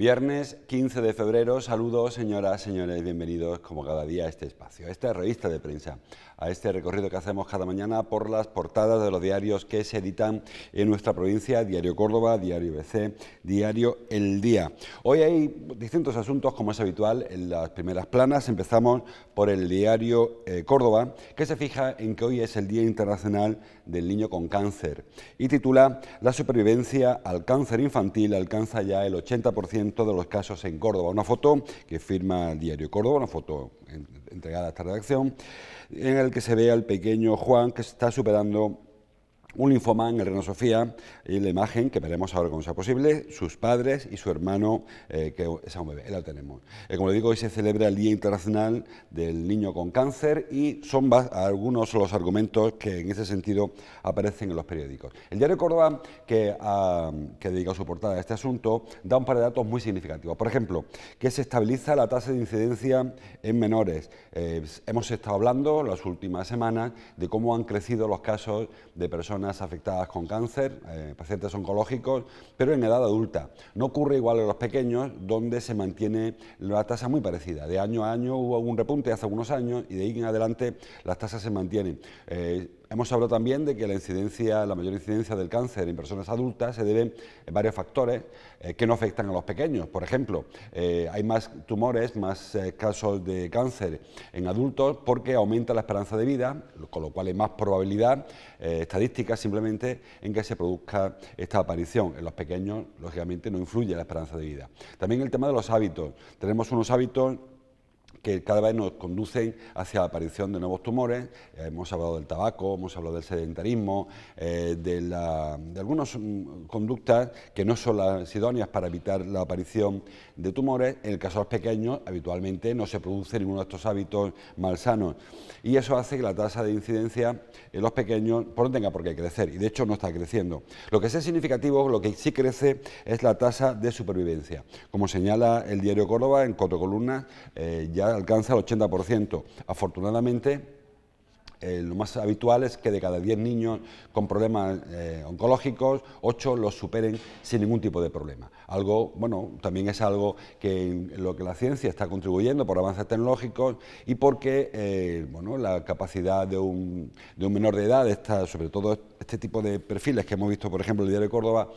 Viernes 15 de febrero, saludos señoras, señores, bienvenidos como cada día a este espacio, a esta revista de prensa, a este recorrido que hacemos cada mañana por las portadas de los diarios que se editan en nuestra provincia, Diario Córdoba, Diario BC, Diario El Día. Hoy hay distintos asuntos, como es habitual, en las primeras planas. Empezamos por el Diario Córdoba, que se fija en que hoy es el Día Internacional del Niño con Cáncer y titula "La supervivencia al cáncer infantil alcanza ya el 80% de los casos en Córdoba". Una foto que firma el Diario Córdoba, una foto entregada a esta redacción, en el que se ve al pequeño Juan que está superando un linfoma en el Reina Sofía, y la imagen que veremos ahora como sea posible, sus padres y su hermano, que es un bebé, la tenemos. Como le digo, hoy se celebra el Día Internacional del Niño con Cáncer y son algunos de los argumentos que en ese sentido aparecen en los periódicos. El Diario Córdoba, que dedica su portada a este asunto, da un par de datos muy significativos. Por ejemplo, que se estabiliza la tasa de incidencia en menores. Hemos estado hablando las últimas semanas de cómo han crecido los casos de personas afectadas con cáncer, pacientes oncológicos, pero en edad adulta. No ocurre igual en los pequeños, donde se mantiene la tasa muy parecida. De año a año hubo un repunte hace algunos años y de ahí en adelante las tasas se mantienen. Hemos hablado también de que la mayor incidencia del cáncer en personas adultas se debe a varios factores que no afectan a los pequeños. Por ejemplo, hay más tumores, más casos de cáncer en adultos porque aumenta la esperanza de vida, con lo cual hay más probabilidad estadística simplemente en que se produzca esta aparición. En los pequeños, lógicamente, no influye la esperanza de vida. También el tema de los hábitos. Tenemos unos hábitos que cada vez nos conducen hacia la aparición de nuevos tumores. Hemos hablado del tabaco, hemos hablado del sedentarismo, de algunas conductas que no son las idóneas para evitar la aparición de tumores. En el caso de los pequeños, habitualmente no se produce ninguno de estos hábitos malsanos y eso hace que la tasa de incidencia en los pequeños no tenga por qué crecer, y de hecho no está creciendo. Lo que sí es significativo, lo que sí crece, es la tasa de supervivencia. Como señala el Diario Córdoba, en 4 columnas, ya alcanza el 80%. Afortunadamente, lo más habitual es que de cada 10 niños con problemas oncológicos, 8 los superen sin ningún tipo de problema. Algo, bueno, también es algo que en lo que la ciencia está contribuyendo por avances tecnológicos y porque bueno, la capacidad de un menor de edad, sobre todo este tipo de perfiles que hemos visto, por ejemplo, en el Diario de Córdoba,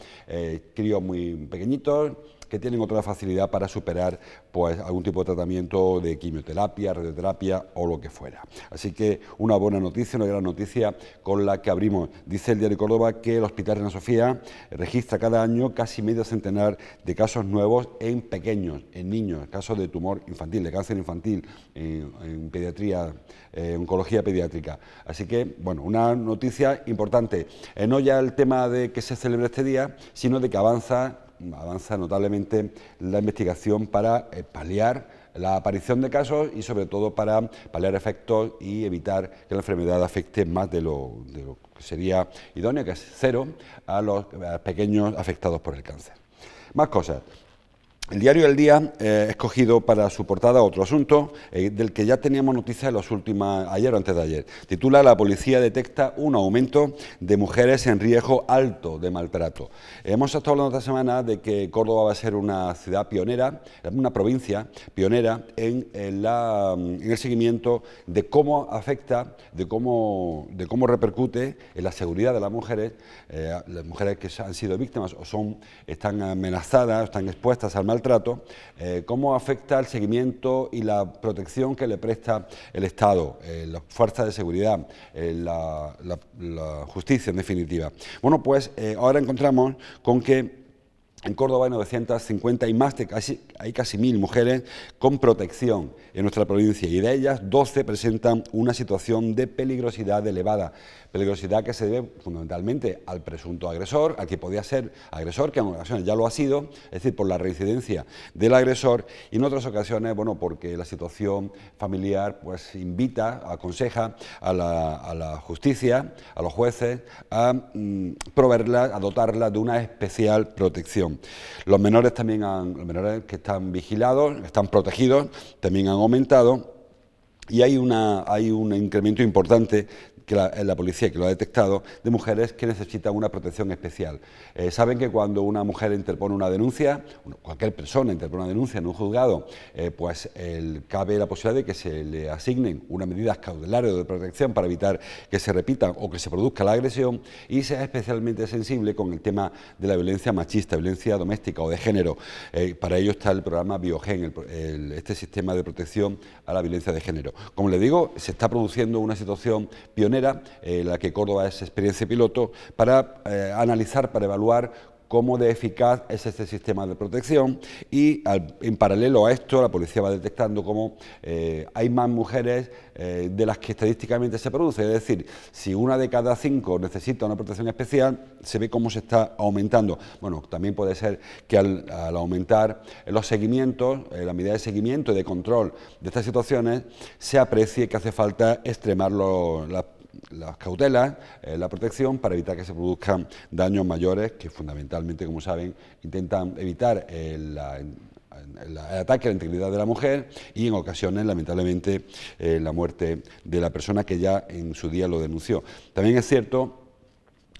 críos muy pequeñitos, que tienen otra facilidad para superar pues algún tipo de tratamiento de quimioterapia, radioterapia o lo que fuera. Así que una buena noticia, una gran noticia con la que abrimos. Dice el Diario Córdoba que el Hospital Reina Sofía registra cada año casi medio centenar de casos nuevos en pequeños, en niños, casos de tumor infantil, de cáncer infantil, en pediatría, oncología pediátrica. Así que, bueno, una noticia importante. No ya el tema de que se celebre este día, sino de que avanza notablemente la investigación para paliar la aparición de casos y sobre todo para paliar efectos y evitar que la enfermedad afecte más de lo que sería idóneo, que es cero, a los pequeños afectados por el cáncer. Más cosas. El Diario El Día ha escogido para su portada otro asunto del que ya teníamos noticias ayer o antes de ayer. Titula "La policía detecta un aumento de mujeres en riesgo alto de maltrato". Hemos estado hablando esta semana de que Córdoba va a ser una ciudad pionera, una provincia pionera en el seguimiento de cómo afecta, de cómo repercute en la seguridad de las mujeres que han sido víctimas o están amenazadas, están expuestas al maltrato, cómo afecta el seguimiento y la protección que le presta el Estado, las fuerzas de seguridad, la justicia en definitiva. Bueno, pues ahora encontramos con que en Córdoba hay 950 y más hay casi 1000 mujeres con protección en nuestra provincia y de ellas 12 presentan una situación de peligrosidad elevada. Peligrosidad que se debe fundamentalmente al presunto agresor, al que podía ser agresor, que en ocasiones ya lo ha sido, es decir, por la reincidencia del agresor, y en otras ocasiones, bueno, porque la situación familiar pues aconseja a la justicia, a los jueces, a dotarla de una especial protección. Los menores que están vigilados, están protegidos, también han aumentado, y hay un incremento importante la policía que lo ha detectado, de mujeres que necesitan una protección especial. Saben que cuando una mujer interpone una denuncia, cualquier persona interpone una denuncia en un juzgado, pues cabe la posibilidad de que se le asignen unas medidas cautelares o de protección para evitar que se repitan o que se produzca la agresión, y sea especialmente sensible con el tema de la violencia machista, violencia doméstica o de género. Para ello está el programa Biogen, este sistema de protección a la violencia de género. Como les digo, se está produciendo una situación pionera, en la que Córdoba es experiencia piloto, para analizar, para evaluar cómo de eficaz es este sistema de protección, y en paralelo a esto la policía va detectando cómo hay más mujeres de las que estadísticamente se produce. Es decir, si una de cada 5 necesita una protección especial, se ve cómo se está aumentando. Bueno, también puede ser que al aumentar los seguimientos, la medida de seguimiento y de control de estas situaciones, se aprecie que hace falta extremar las cautelas, la protección, para evitar que se produzcan daños mayores que fundamentalmente, como saben, intentan evitar el ataque a la integridad de la mujer y en ocasiones, lamentablemente, la muerte de la persona que ya en su día lo denunció. También es cierto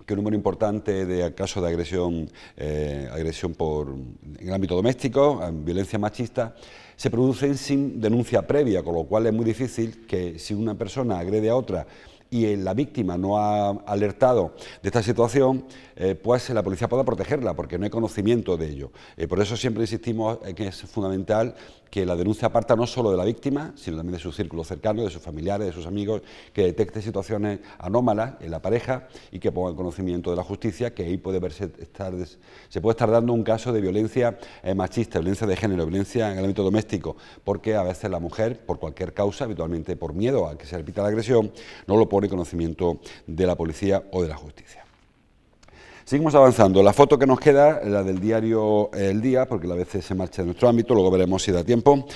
que un número importante de casos de agresión en el ámbito doméstico, violencia machista, se producen sin denuncia previa, con lo cual es muy difícil que, si una persona agrede a otra y la víctima no ha alertado de esta situación, pues la policía pueda protegerla, porque no hay conocimiento de ello. Por eso siempre insistimos en que es fundamental que la denuncia parta no solo de la víctima, sino también de su círculo cercano, de sus familiares, de sus amigos, que detecte situaciones anómalas en la pareja y que ponga en conocimiento de la justicia, que ahí puede se puede estar dando un caso de violencia machista, violencia de género, violencia en el ámbito doméstico, porque a veces la mujer, por cualquier causa, habitualmente por miedo a que se repita la agresión, no lo pone en conocimiento de la policía o de la justicia. Seguimos avanzando. La foto que nos queda, la del diario El Día, porque a veces se marcha de nuestro ámbito, luego veremos si da tiempo.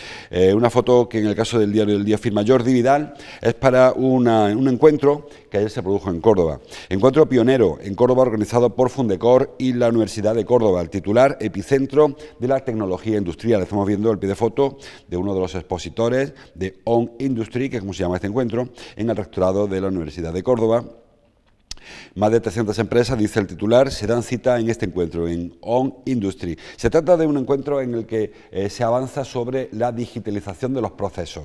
Una foto que en el caso del diario El Día firma Jordi Vidal, es para un encuentro que ayer se produjo en Córdoba. Encuentro pionero en Córdoba, organizado por Fundecor y la Universidad de Córdoba. El titular: Epicentro de la Tecnología Industrial. Estamos viendo el pie de foto de uno de los expositores de On Industry, que es como se llama este encuentro, en el rectorado de la Universidad de Córdoba. Más de 300 empresas, dice el titular, se dan cita en este encuentro, en On Industry. Se trata de un encuentro en el que se avanza sobre la digitalización de los procesos.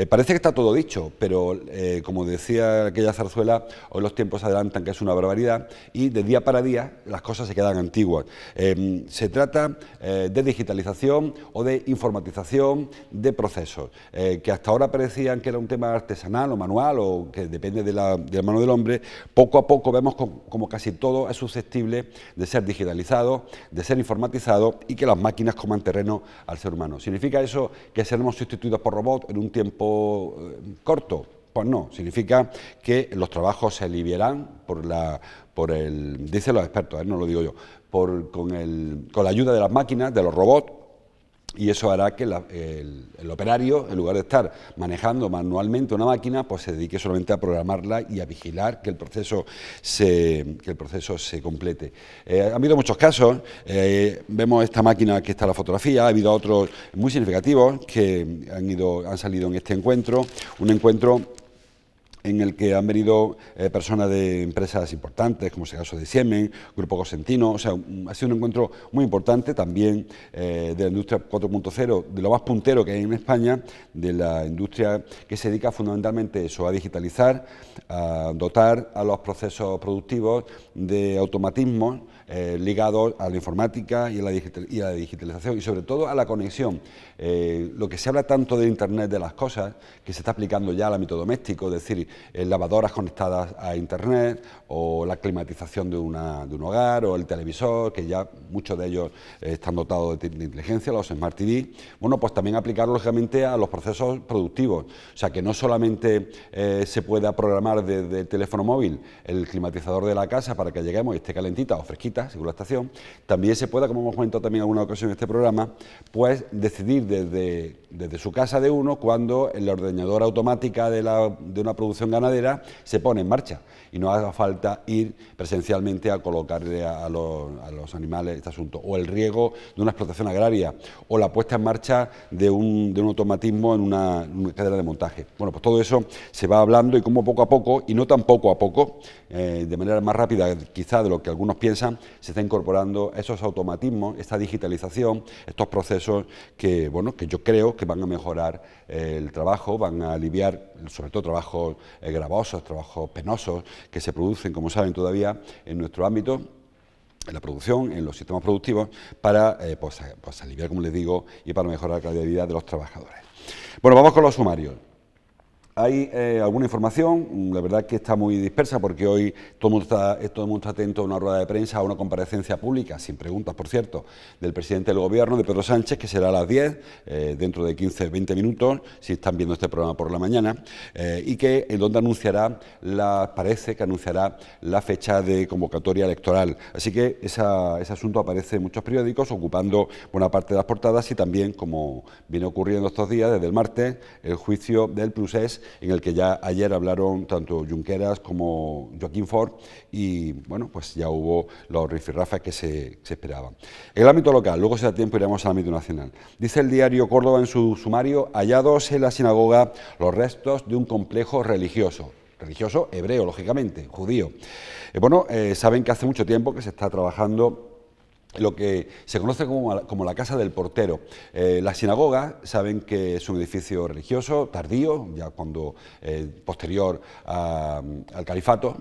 Parece que está todo dicho, pero como decía aquella zarzuela, hoy los tiempos adelantan, que es una barbaridad, y de día para día las cosas se quedan antiguas. Se trata de digitalización o de informatización de procesos, que hasta ahora parecían que era un tema artesanal o manual, o que depende de la mano del hombre. Poco a poco vemos como casi todo es susceptible de ser digitalizado, de ser informatizado, y que las máquinas coman terreno al ser humano. ¿Significa eso que seremos sustituidos por robots en un tiempo corto? Pues no, significa que los trabajos se aliviarán dicen los expertos, no lo digo yo, con la ayuda de las máquinas, de los robots. Y eso hará que el operario, en lugar de estar manejando manualmente una máquina, pues se dedique solamente a programarla y a vigilar que el proceso se complete. Ha habido muchos casos. Vemos esta máquina, que está en la fotografía. Ha habido otros muy significativos que han salido en este encuentro. Un encuentro en el que han venido personas de empresas importantes, como es el caso de Siemens, Grupo Cosentino. O sea, ha sido un encuentro muy importante, también de la industria 4.0, de lo más puntero que hay en España, de la industria que se dedica fundamentalmente eso, a digitalizar, a dotar a los procesos productivos de automatismos ligados a la informática y a la digitalización, y sobre todo a la conexión. Lo que se habla tanto de Internet de las cosas, que se está aplicando ya al ámbito doméstico, es decir, lavadoras conectadas a Internet, o la climatización de un hogar, o el televisor, que ya muchos de ellos están dotados de inteligencia, los Smart TV. Bueno, pues también aplicar lógicamente a los procesos productivos. O sea, que no solamente se pueda programar desde el teléfono móvil el climatizador de la casa para que lleguemos y esté calentita o fresquita distinta según la estación, también se pueda, como hemos comentado también en alguna ocasión en este programa, pues decidir desde su casa de uno cuando la ordeñadora automática de una producción ganadera se pone en marcha y no haga falta ir presencialmente a colocarle a los animales este asunto, o el riego de una explotación agraria, o la puesta en marcha de un automatismo en una cadena de montaje. Bueno, pues todo eso se va hablando y como poco a poco, y no tan poco a poco, de manera más rápida quizá de lo que algunos piensan, se está incorporando esos automatismos, esta digitalización, estos procesos que, bueno, que yo creo que van a mejorar el trabajo, van a aliviar sobre todo trabajos gravosos, trabajos penosos que se producen, como saben, todavía en nuestro ámbito, en la producción, en los sistemas productivos, para pues aliviar, como les digo, y para mejorar la calidad de vida de los trabajadores. Bueno, vamos con los sumarios. Hay alguna información, la verdad que está muy dispersa porque hoy todo el mundo está atento a una rueda de prensa, a una comparecencia pública, sin preguntas por cierto, del presidente del Gobierno, de Pedro Sánchez, que será a las 10, dentro de 15-20 minutos, si están viendo este programa por la mañana, y que en donde anunciará, parece que anunciará la fecha de convocatoria electoral. Así que ese asunto aparece en muchos periódicos, ocupando buena parte de las portadas y también, como viene ocurriendo estos días, desde el martes, el juicio del Procés, en el que ya ayer hablaron tanto Junqueras como Joaquín Forn y, bueno, pues ya hubo los rifirrafes que se esperaban. En el ámbito local, luego si da tiempo iremos al ámbito nacional. Dice el diario Córdoba en su sumario: hallados en la sinagoga los restos de un complejo religioso hebreo, lógicamente, judío. Saben que hace mucho tiempo que se está trabajando lo que se conoce como la Casa del Portero. La sinagoga, saben que es un edificio religioso tardío, ya cuando posterior al califato,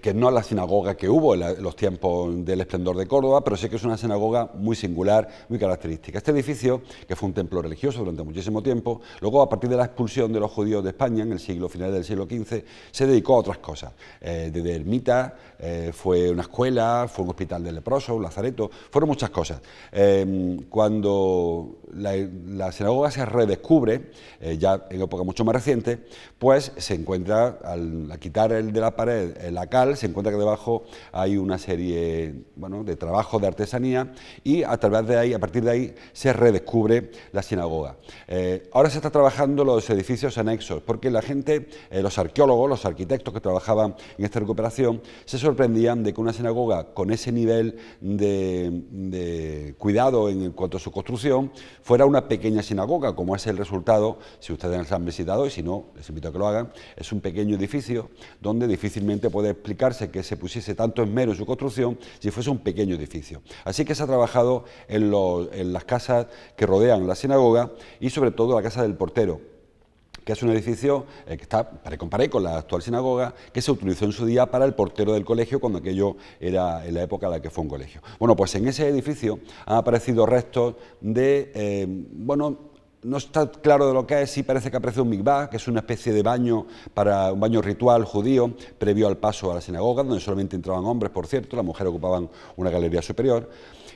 que no es la sinagoga que hubo en los tiempos del esplendor de Córdoba, pero sí que es una sinagoga muy singular, muy característica. Este edificio, que fue un templo religioso durante muchísimo tiempo, luego a partir de la expulsión de los judíos de España en el final del siglo XV, se dedicó a otras cosas. Desde ermita, fue una escuela, fue un hospital de leprosos, un lazareto, fueron muchas cosas. Cuando la sinagoga se redescubre, ya en época mucho más reciente, pues se encuentra, al quitar de la pared la cal, se encuentra que debajo hay una serie de trabajos de artesanía y a partir de ahí se redescubre la sinagoga. Ahora se está trabajando los edificios anexos, porque la gente, los arqueólogos, los arquitectos que trabajaban en esta recuperación, se sorprendían de que una sinagoga con ese nivel de cuidado en cuanto a su construcción fuera una pequeña sinagoga, como es el resultado, si ustedes han visitado, y si no, les invito a que lo hagan. Es un pequeño edificio donde difícilmente puede explicarse que se pusiese tanto esmero en su construcción si fuese un pequeño edificio. Así que se ha trabajado en las casas que rodean la sinagoga y sobre todo la Casa del Portero, que es un edificio que está comparé con la actual sinagoga, que se utilizó en su día para el portero del colegio cuando aquello era en la época en la que fue un colegio. Bueno, pues en ese edificio han aparecido restos no está claro de lo que es, sí parece que aparece un mikvah, que es una especie de baño, un baño ritual judío, previo al paso a la sinagoga, donde solamente entraban hombres, por cierto, las mujeres ocupaban una galería superior.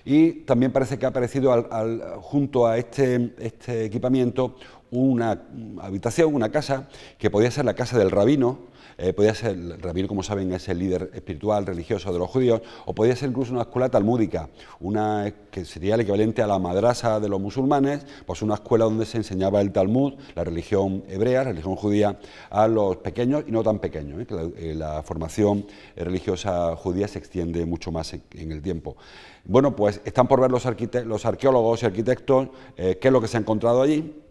Y también parece que ha aparecido junto a este equipamiento una habitación, una casa, que podía ser la casa del rabino. Podía ser, el rabino, como saben, es el líder espiritual, religioso de los judíos, o podía ser incluso una escuela talmúdica, que sería el equivalente a la madrasa de los musulmanes, pues una escuela donde se enseñaba el Talmud, la religión hebrea, la religión judía, a los pequeños y no tan pequeños, que la formación religiosa judía se extiende mucho más en el tiempo. Bueno, pues están por ver los arqueólogos y arquitectos qué es lo que se ha encontrado allí,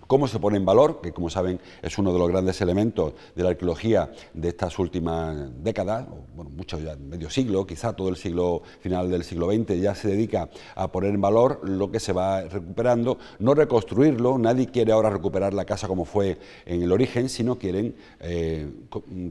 cómo se pone en valor, que como saben es uno de los grandes elementos de la arqueología de estas últimas décadas, mucho ya, medio siglo, quizá todo el final del siglo XX ya se dedica a poner en valor lo que se va recuperando, no reconstruirlo. Nadie quiere ahora recuperar la casa como fue en el origen, sino quieren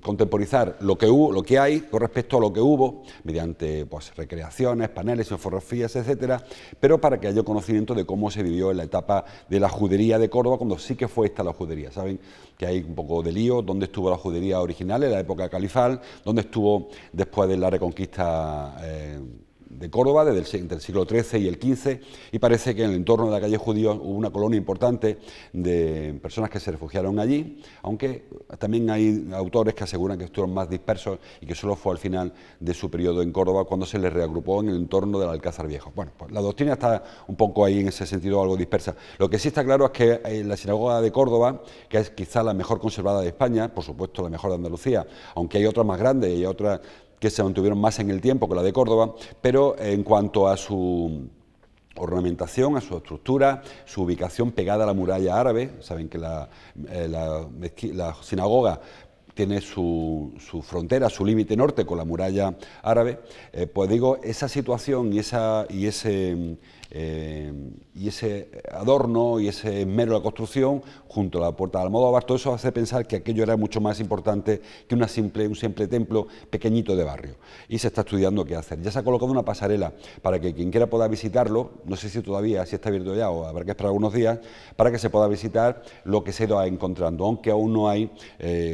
contemporizar lo que hay con respecto a lo que hubo, mediante recreaciones, paneles, infografías, etcétera, pero para que haya conocimiento de cómo se vivió en la etapa de la judería de Córdoba, cuando sí que fue esta la judería. Saben que hay un poco de lío, dónde estuvo la judería original en la época califal, dónde estuvo después de la reconquista de Córdoba, entre el siglo XIII y el XV, y parece que en el entorno de la calle Judío hubo una colonia importante de personas que se refugiaron allí, aunque también hay autores que aseguran que estuvieron más dispersos y que solo fue al final de su periodo en Córdoba cuando se les reagrupó en el entorno del Alcázar Viejo. Bueno, pues la doctrina está un poco ahí en ese sentido algo dispersa. Lo que sí está claro es que la sinagoga de Córdoba, que es quizá la mejor conservada de España, por supuesto la mejor de Andalucía, aunque hay otras más grandes y otras que se mantuvieron más en el tiempo que la de Córdoba, pero en cuanto a su ornamentación, a su estructura, su ubicación pegada a la muralla árabe, saben que la sinagoga tiene su frontera, su límite norte con la muralla árabe, pues digo, esa situación y ese adorno y ese esmero de la construcción junto a la puerta de Almodóvar, todo eso hace pensar que aquello era mucho más importante que un simple templo pequeñito de barrio, y se está estudiando qué hacer. Ya se ha colocado una pasarela para que quien quiera pueda visitarlo, no sé si todavía, si está abierto ya o habrá que esperar algunos días, para que se pueda visitar lo que se ha ido encontrando, aunque aún no hay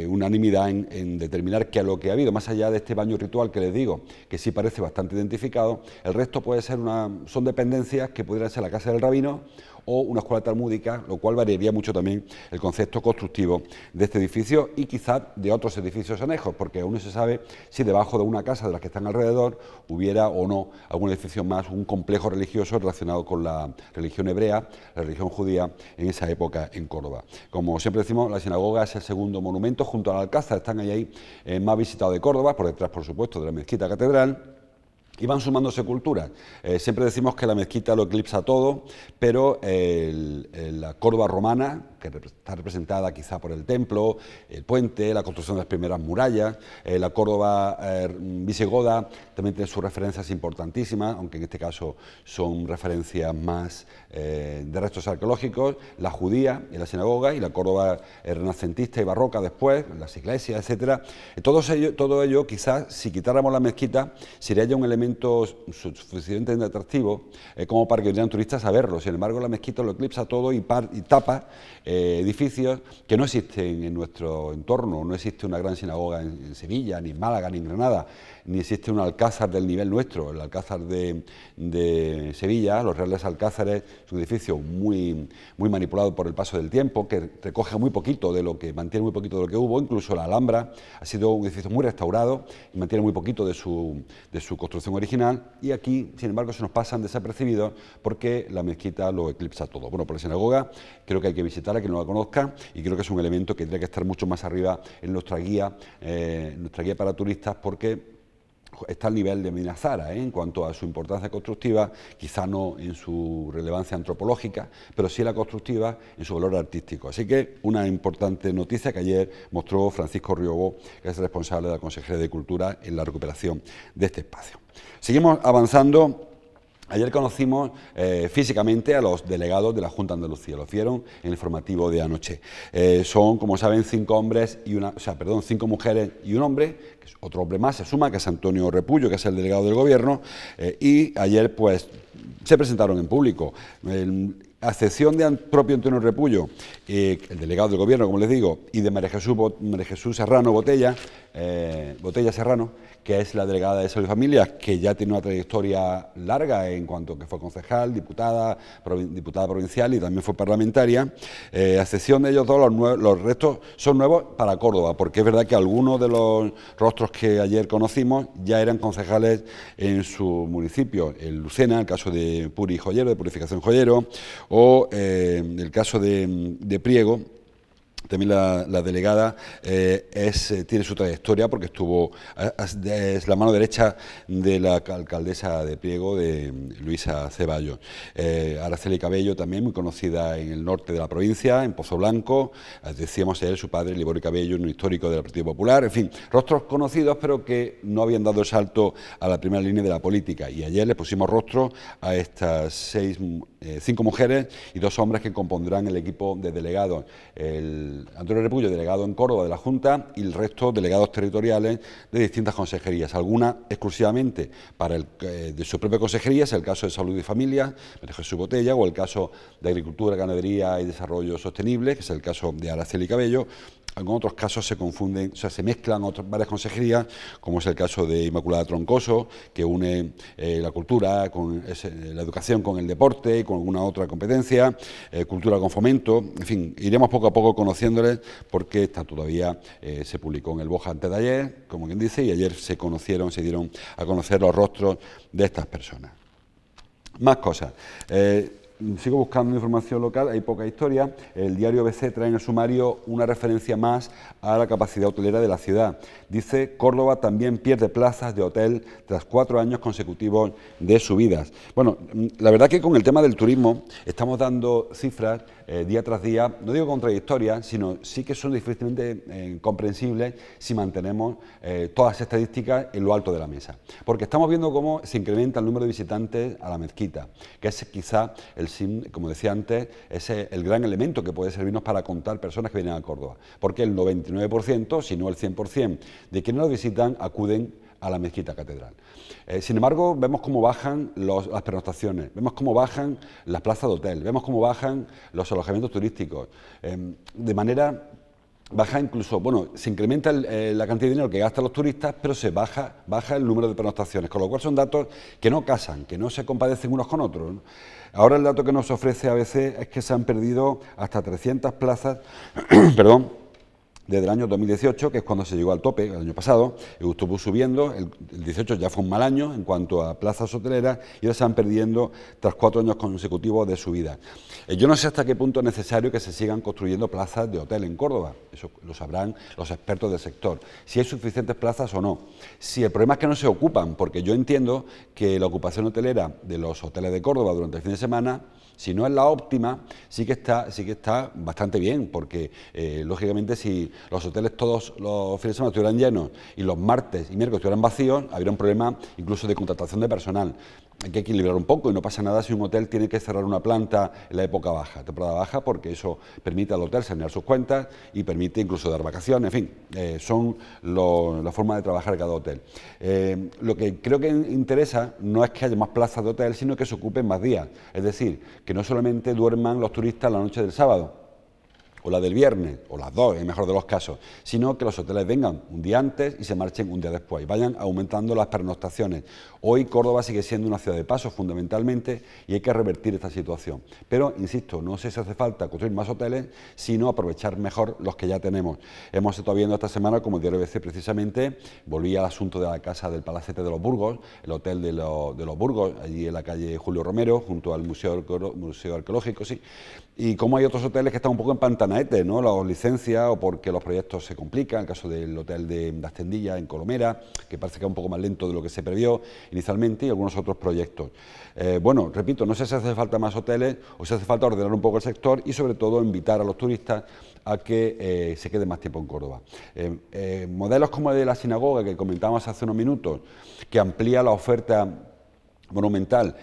unanimidad en determinar qué es lo que ha habido, más allá de este baño ritual que les digo, que sí parece bastante identificado. El resto puede ser son dependencias que pudieran ser la casa del rabino o una escuela talmúdica, lo cual variaría mucho también el concepto constructivo de este edificio y quizás de otros edificios anejos, porque aún no se sabe si debajo de una casa de las que están alrededor hubiera o no algún edificio más, un complejo religioso relacionado con la religión hebrea, la religión judía en esa época en Córdoba. Como siempre decimos, la sinagoga es el segundo monumento junto al Alcázar, están ahí más visitados de Córdoba, por detrás por supuesto de la mezquita catedral. Y van sumándose culturas. Siempre decimos que la mezquita lo eclipsa todo, pero la Córdoba romana, que está representada quizá por el templo, el puente, la construcción de las primeras murallas, la Córdoba visigoda también tiene sus referencias importantísimas, aunque en este caso son referencias más de restos arqueológicos, la judía y la sinagoga, y la Córdoba renacentista y barroca después, las iglesias, etcétera. Todo ello quizás, si quitáramos la mezquita, sería ya un elemento suficientemente atractivo como para que vinieran turistas a verlo. Sin embargo, la mezquita lo eclipsa todo y tapa edificios que no existen en nuestro entorno. No existe una gran sinagoga en Sevilla, ni en Málaga, ni en Granada, ni existe un alcázar del nivel nuestro. El alcázar de Sevilla, los Reales Alcázares, es un edificio muy manipulado por el paso del tiempo, que recoge muy poquito de lo que, mantiene muy poquito de lo que hubo. Incluso la Alhambra ha sido un edificio muy restaurado y mantiene muy poquito de su construcción original, y aquí, sin embargo, se nos pasan desapercibidos porque la mezquita lo eclipsa todo. Bueno, por la sinagoga creo que hay que visitarla, que no la conozca, y creo que es un elemento que tendría que estar mucho más arriba en nuestra guía para turistas, porque está al nivel de Medina Zara, en cuanto a su importancia constructiva, quizá no en su relevancia antropológica, pero sí la constructiva en su valor artístico. Así que una importante noticia que ayer mostró Francisco Riobó, que es responsable de la Consejería de Cultura en la recuperación de este espacio. Seguimos avanzando. Ayer conocimos físicamente a los delegados de la Junta de Andalucía, los vieron en el informativo de anoche. Son, como saben, 5 mujeres y un hombre, que es otro hombre más, se suma, que es Antonio Repullo, que es el delegado del Gobierno, y ayer pues se presentaron en público. A excepción de propio Antonio Repullo, el delegado del Gobierno, como les digo, y de María Jesús Serrano Botella Serrano, que es la delegada de Salud y Familia, que ya tiene una trayectoria larga en cuanto que fue concejal, diputada provincial y también fue parlamentaria. A excepción de ellos dos, los restos son nuevos para Córdoba, porque es verdad que algunos de los rostros que ayer conocimos ya eran concejales en su municipio, en Lucena, el caso de Puri Joyero, de Purificación Joyero, o el caso de Priego. También la delegada tiene su trayectoria porque es la mano derecha de la alcaldesa de Priego, de Luisa Ceballos. Araceli Cabello, también muy conocida en el norte de la provincia, en Pozo Blanco. Decíamos ayer su padre, Liborio Cabello, un histórico del Partido Popular. En fin, rostros conocidos, pero que no habían dado el salto a la primera línea de la política. Y ayer le pusimos rostro a estas 6 5 mujeres y 2 hombres que compondrán el equipo de delegados. El Antonio Repullo, delegado en Córdoba de la Junta, y el resto delegados territoriales de distintas consejerías, algunas exclusivamente para de su propia consejería, es el caso de Salud y Familia, María Jesús Botella, o el caso de Agricultura, Ganadería y Desarrollo Sostenible, que es el caso de Araceli Cabello. En otros casos se confunden, o sea, se mezclan varias consejerías, como es el caso de Inmaculada Troncoso, que une la cultura, la educación con el deporte, con alguna otra competencia, cultura con fomento, en fin, iremos poco a poco conociéndoles porque esta todavía se publicó en el BOJA antes de ayer, como quien dice, y ayer se dieron a conocer los rostros de estas personas. Más cosas. Sigo buscando información local, hay poca historia. El diario ABC trae en el sumario una referencia más a la capacidad hotelera de la ciudad. Dice: Córdoba también pierde plazas de hotel tras 4 años consecutivos de subidas. Bueno, la verdad que con el tema del turismo estamos dando cifras día tras día, no digo contradictorias, sino sí que son difícilmente comprensibles si mantenemos todas las estadísticas en lo alto de la mesa. Porque estamos viendo cómo se incrementa el número de visitantes a la mezquita, que es quizá como decía antes, es el gran elemento que puede servirnos para contar personas que vienen a Córdoba, porque el 99%, si no el 100%, de quienes nos visitan acuden a la mezquita catedral. Sin embargo, vemos cómo bajan las pernoctaciones, vemos cómo bajan las plazas de hotel, vemos cómo bajan los alojamientos turísticos, de manera baja incluso, bueno, se incrementa la cantidad de dinero que gastan los turistas, pero se baja el número de pernoctaciones, con lo cual son datos que no casan, que no se compadecen unos con otros, ¿no? Ahora el dato que nos ofrece ABC es que se han perdido hasta 300 plazas, perdón, desde el año 2018, que es cuando se llegó al tope, el año pasado, estuvo subiendo, el 18 ya fue un mal año en cuanto a plazas hoteleras, y ahora se van perdiendo tras 4 años consecutivos de subida. Yo no sé hasta qué punto es necesario que se sigan construyendo plazas de hotel en Córdoba, eso lo sabrán los expertos del sector, si hay suficientes plazas o no. Si el problema es que no se ocupan, porque yo entiendo que la ocupación hotelera de los hoteles de Córdoba durante el fin de semana, si no es la óptima, sí que está bastante bien, porque lógicamente si los hoteles todos los fines de semana estuvieran llenos y los martes y miércoles estuvieran vacíos, habría un problema incluso de contratación de personal. Hay que equilibrar un poco y no pasa nada si un hotel tiene que cerrar una planta en la época baja, temporada baja, porque eso permite al hotel sanear sus cuentas y permite incluso dar vacaciones, en fin, son la forma de trabajar de cada hotel. Lo que creo que interesa no es que haya más plazas de hotel, sino que se ocupen más días, es decir, que no solamente duerman los turistas la noche del sábado, o la del viernes, o las dos, en el mejor de los casos, sino que los hoteles vengan un día antes y se marchen un día después, vayan aumentando las pernoctaciones. Hoy Córdoba sigue siendo una ciudad de paso fundamentalmente y hay que revertir esta situación. Pero, insisto, no sé si hace falta construir más hoteles, sino aprovechar mejor los que ya tenemos. Hemos estado viendo esta semana, como el diario ABC precisamente, volvía al asunto de la casa del Palacete de los Burgos, el hotel de los Burgos, allí en la calle Julio Romero, junto al Museo Arqueológico, sí. Y como hay otros hoteles que están un poco en pantanaete, ¿no? Las licencias o porque los proyectos se complican, el caso del hotel de Astendilla en Colomera, que parece que es un poco más lento de lo que se previó inicialmente, y algunos otros proyectos. Bueno, repito, no sé si hace falta más hoteles o si hace falta ordenar un poco el sector y sobre todo invitar a los turistas a que se queden más tiempo en Córdoba. Modelos como el de la sinagoga que comentábamos hace unos minutos, que amplía la oferta monumental,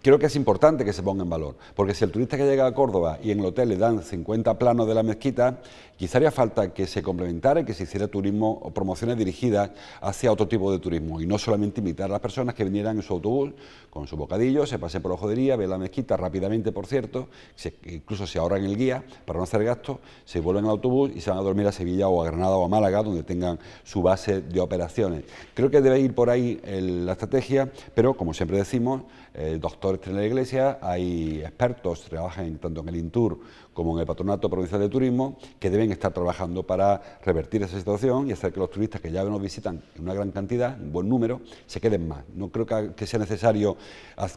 creo que es importante que se ponga en valor, porque si el turista que llega a Córdoba y en el hotel le dan 50 planos de la mezquita, quizá haría falta que se complementara y que se hiciera turismo o promociones dirigidas hacia otro tipo de turismo y no solamente invitar a las personas que vinieran en su autobús con su bocadillo, se pasen por la jodería, vean la mezquita rápidamente, por cierto, incluso se ahorran el guía para no hacer gastos, se vuelven al autobús y se van a dormir a Sevilla o a Granada o a Málaga, donde tengan su base de operaciones. Creo que debe ir por ahí la estrategia, pero como siempre decimos, doctores de la Iglesia, hay expertos que trabajan tanto en el INTUR como en el Patronato Provincial de Turismo, que deben estar trabajando para revertir esa situación y hacer que los turistas que ya nos visitan en una gran cantidad, un buen número, se queden más. No creo que sea necesario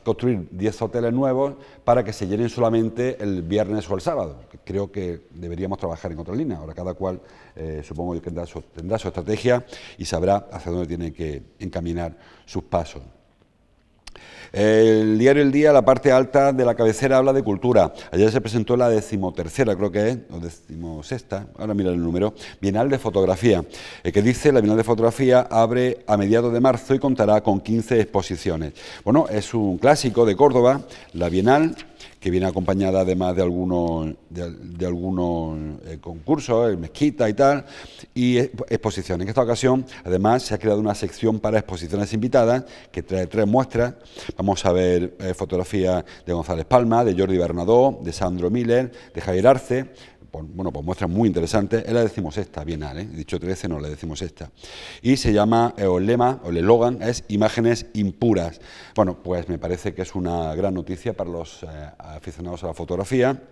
construir 10 hoteles nuevos para que se llenen solamente el viernes o el sábado. Creo que deberíamos trabajar en otra línea. Ahora cada cual, supongo que tendrá su estrategia y sabrá hacia dónde tiene que encaminar sus pasos. El diario El Día, la parte alta de la cabecera, habla de cultura. Ayer se presentó la 13ª, creo que es, o 16ª, ahora mira el número, Bienal de Fotografía, que dice: la Bienal de Fotografía abre a mediados de marzo y contará con 15 exposiciones. Bueno, es un clásico de Córdoba, la Bienal, que viene acompañada además de algunos concursos, mezquita y tal, y exposiciones. En esta ocasión, además, se ha creado una sección para exposiciones invitadas, que trae 3 muestras. Vamos a ver fotografías de González Palma, de Jordi Bernadó, de Sandro Miller, de Javier Arce. Bueno, pues muestras muy interesantes. Es la 16ª Bienal, he dicho 13, no, la 16ª. Y se llama, el lema, o el eslogan es Imágenes impuras. Bueno, pues me parece que es una gran noticia para los aficionados a la fotografía,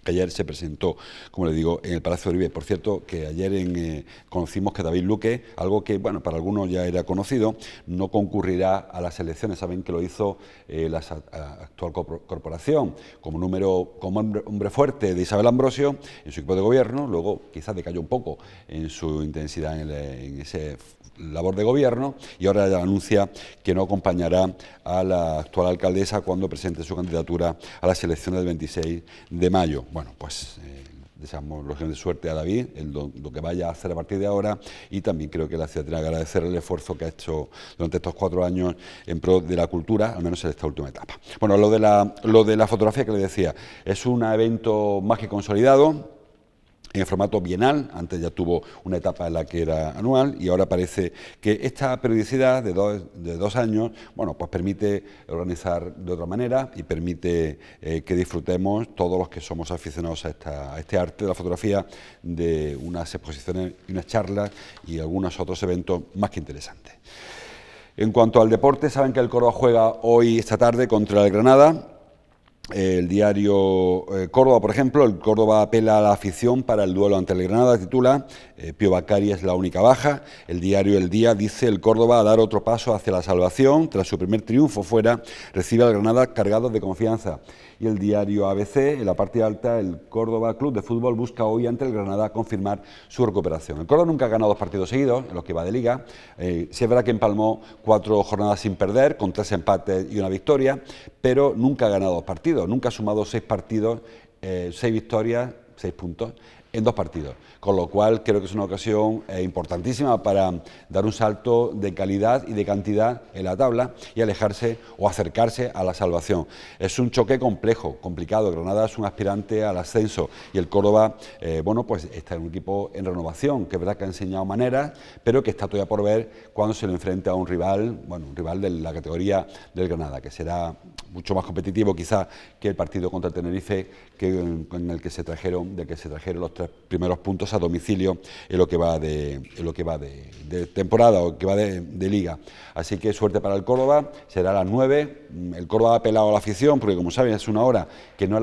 que ayer se presentó, como le digo, en el Palacio de Oribe. Por cierto, que ayer conocimos que David Luque, algo que, bueno, para algunos ya era conocido, no concurrirá a las elecciones. Saben que lo hizo la actual corporación como hombre fuerte de Isabel Ambrosio en su equipo de gobierno. Luego quizás decayó un poco en su intensidad en ese labor de gobierno, y ahora ya anuncia que no acompañará a la actual alcaldesa cuando presente su candidatura a las elecciones del 26 de mayo. Bueno, pues deseamos de suerte a David en lo que vaya a hacer a partir de ahora, y también creo que la ciudad tiene que agradecer el esfuerzo que ha hecho durante estos 4 años en pro de la cultura, al menos en esta última etapa. Bueno, lo de la fotografía que le decía, es un evento más que consolidado, en formato bienal. Antes ya tuvo una etapa en la que era anual, y ahora parece que esta periodicidad de dos años, bueno, pues permite organizar de otra manera y permite que disfrutemos todos los que somos aficionados a este arte de la fotografía, de unas exposiciones y unas charlas y algunos otros eventos más que interesantes. En cuanto al deporte, saben que el Córdoba juega hoy, esta tarde, contra el Granada. El diario Córdoba, por ejemplo, el Córdoba apela a la afición para el duelo ante el Granada, titula. Pío Bacari es la única baja. El diario El Día dice: el Córdoba a dar otro paso hacia la salvación. Tras su primer triunfo fuera, recibe al Granada cargado de confianza. Y el diario ABC, en la parte alta, el Córdoba Club de Fútbol busca hoy ante el Granada confirmar su recuperación. El Córdoba nunca ha ganado 2 partidos seguidos en los que va de Liga. Sí es verdad que empalmó 4 jornadas sin perder, con 3 empates y 1 victoria, pero nunca ha ganado 2 partidos, nunca ha sumado 6 partidos, 6 victorias, 6 puntos en 2 partidos, con lo cual creo que es una ocasión importantísima para dar un salto de calidad y de cantidad en la tabla y alejarse o acercarse a la salvación. Es un choque complejo, complicado. Granada es un aspirante al ascenso y el Córdoba, bueno, pues está en un equipo en renovación, que es verdad que ha enseñado maneras, pero que está todavía por ver cuando se le enfrenta a un rival, bueno, un rival de la categoría del Granada, que será mucho más competitivo quizás que el partido contra el Tenerife, en el que se trajeron los 3 primeros puntos a domicilio en lo que va de temporada, o que va de liga. Así que suerte para el Córdoba, será a las 9. El Córdoba ha apelado a la afición, porque como saben es una hora que no es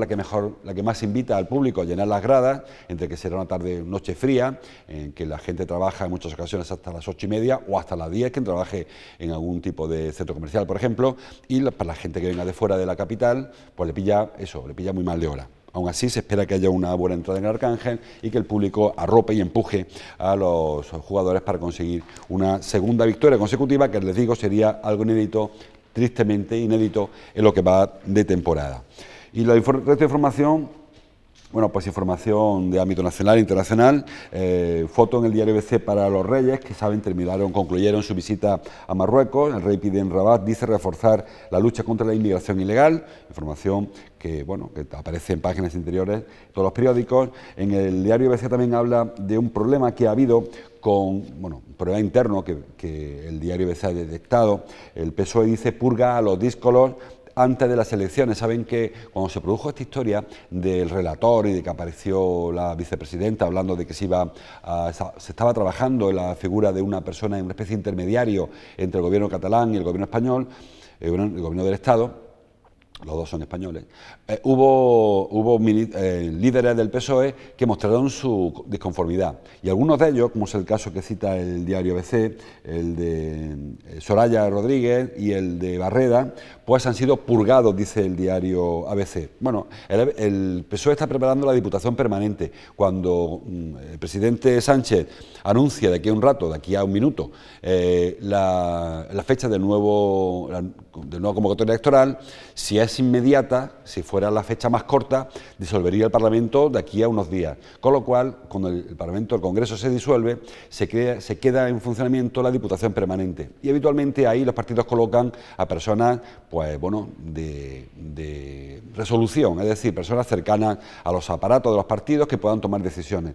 la que más invita al público a llenar las gradas, entre que será una tarde, noche fría, en que la gente trabaja en muchas ocasiones hasta las 8:30 o hasta las 10, quien trabaje en algún tipo de centro comercial, por ejemplo, y para la gente que venga de fuera de la capital, pues le pilla muy mal de hora. Aún así, se espera que haya una buena entrada en el Arcángel y que el público arrope y empuje a los jugadores para conseguir una segunda victoria consecutiva, que les digo sería algo inédito, tristemente inédito, en lo que va de temporada. Y la resto de información, bueno, pues información de ámbito nacional e internacional. Foto en el diario ABC para los reyes, que concluyeron su visita a Marruecos. El rey pide en Rabat, dice, reforzar la lucha contra la inmigración ilegal. Información que, bueno, que aparece en páginas interiores de todos los periódicos. En el diario ABC también habla de un problema que ha habido un problema interno que el diario ABC ha detectado. El PSOE dice: purga a los díscolos antes de las elecciones. Saben que cuando se produjo esta historia del relator y de que apareció la vicepresidenta hablando de que se estaba trabajando en la figura de una persona, en una especie de intermediario entre el gobierno catalán y el gobierno español, el gobierno del Estado, los dos son españoles, hubo líderes del PSOE que mostraron su disconformidad. Y algunos de ellos, como es el caso que cita el diario ABC, el de Soraya Rodríguez y el de Barreda, pues han sido purgados, dice el diario ABC. Bueno, el PSOE está preparando la Diputación Permanente. Cuando el presidente Sánchez anuncia de aquí a un rato, de aquí a un minuto, la fecha de nueva convocatoria electoral, si es inmediata, si fuera la fecha más corta, disolvería el Parlamento de aquí a unos días. Con lo cual, cuando el Parlamento, el Congreso se disuelve, se queda en funcionamiento la Diputación Permanente. Y habitualmente ahí los partidos colocan a personas, pues bueno, de resolución, es decir, personas cercanas a los aparatos de los partidos que puedan tomar decisiones.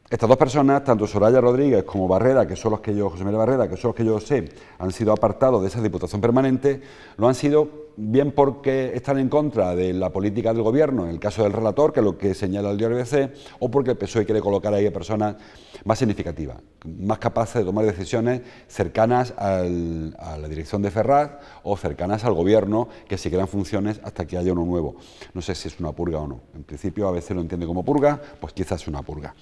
Estas dos personas, tanto Soraya Rodríguez como Barreda, que son los que yo, José María Barreda, que son los que yo sé, han sido apartados de esa Diputación Permanente, lo han sido bien porque están en contra de la política del Gobierno, en el caso del relator, que es lo que señala el diario ABC, o porque el PSOE quiere colocar ahí a personas más significativas, más capaces de tomar decisiones cercanas a la dirección de Ferraz o cercanas al Gobierno, que se quedan funciones hasta que haya uno nuevo. No sé si es una purga o no. En principio a veces lo entiende como purga, pues quizás es una purga.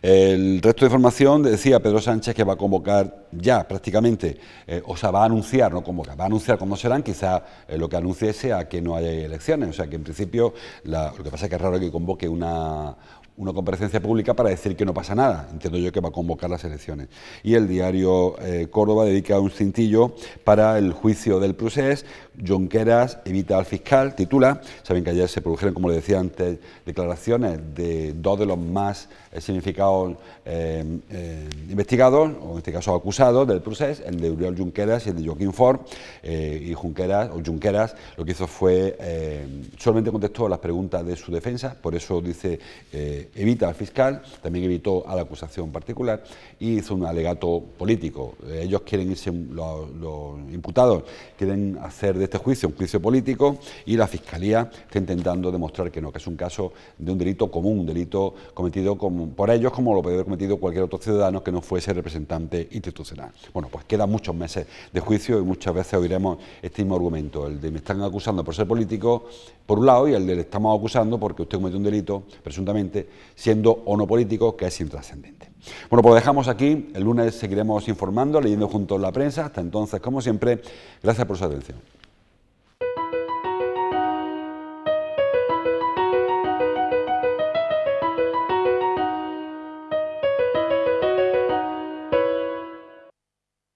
El resto de información decía Pedro Sánchez que va a convocar ya prácticamente, o sea, va a anunciar, no convocar, va a anunciar cómo serán, quizá lo que anuncie sea que no haya elecciones, o sea que en principio lo que pasa es que es raro que convoque una comparecencia pública para decir que no pasa nada. Entiendo yo que va a convocar las elecciones. Y el diario Córdoba dedica un cintillo para el juicio del procés. Junqueras evita al fiscal, titula. Saben que ayer se produjeron, como le decía antes, declaraciones de dos de los más significados investigados, o en este caso acusados del procés, el de Oriol Junqueras y el de Joaquín Forn. Y Junqueras lo que hizo fue, solamente contestó a las preguntas de su defensa, por eso dice evita al fiscal, también evitó a la acusación particular y hizo un alegato político. Ellos quieren irse, los imputados quieren hacer de este juicio un juicio político y la Fiscalía está intentando demostrar que no, que es un caso de un delito común, un delito cometido por ellos como lo puede haber cometido cualquier otro ciudadano que no fuese representante institucional. Bueno, pues quedan muchos meses de juicio y muchas veces oiremos este mismo argumento, el de me están acusando por ser político, por un lado, y el de le estamos acusando porque usted cometió un delito, presuntamente, siendo o no político, que es intrascendente. Bueno, pues lo dejamos aquí, el lunes seguiremos informando, leyendo juntos la prensa. Hasta entonces, como siempre, gracias por su atención.